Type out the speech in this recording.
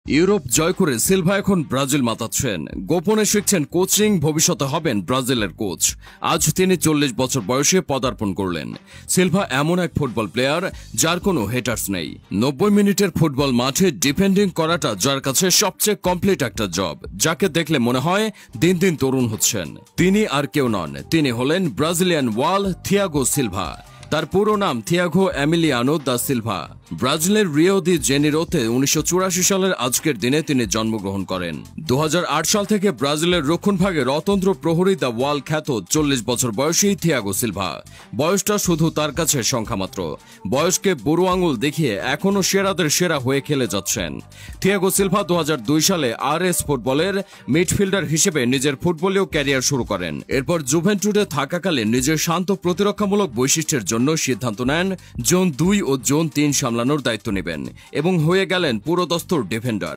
Europe জয় করে Silva এখন Brazil মাতাচ্ছেন। গোপনে শিখছেন কোচিং, ভবিষ্যতে হবেন ব্রাজিলের কোচ। আজ তিনি 40 বছর বয়সে পদার্পণ করলেন। সিলভা এমন এক ফুটবল প্লেয়ার যার কোনো হেটার্স নেই। 90 মিনিটের ফুটবল মাঠে ডিফেন্ডিং করাটা যার কাছে সবচেয়ে কমপ্লিট একটা জব, যাকে দেখলে মনে হয় দিন দিন তরুণ হচ্ছেন। তিনি আর কেউ নন, তিনি হলেন ব্রাজিলিয়ান ওয়াল থিয়াগো সিলভা। তার পুরো নাম থিয়াগো এমিলিয়ানো দা সিলভা। ব্রাজিলের রিও দি জেনিরোতে 1984 সালের আজকের দিনে তিনি জন্মগ্রহণ করেন। 2008 সাল থেকে ব্রাজিলের রক্ষণভাগে অতন্ত্র প্রহরী দা ওয়াল খ্যাত 40 বছর বয়সী থিয়াগো সিলভা। বয়সটা শুধু তার কাছে সংখ্যা মাত্র। বয়সকে বুড়ো আঙুল দেখিয়ে এখনও সেরাদের সেরা হয়ে খেলে যাচ্ছেন। থিয়াগো সিলভা 2002 সালে আরএস ফুটবলের মিডফিল্ডার হিসেবে নিজের ফুটবলীয় ক্যারিয়ার শুরু করেন। এরপর জুভেন্টুসে থাকাকালে নিজের শান্ত প্রতিরক্ষামূলক বৈশিষ্ট্যের জন্য সিদ্ধান্ত নেন জোন 2 ও জোন 3 সামলানোর দায়িত্ব নেবেন এবং হয়ে গেলেন পুরোদস্তুর ডিফেন্ডার।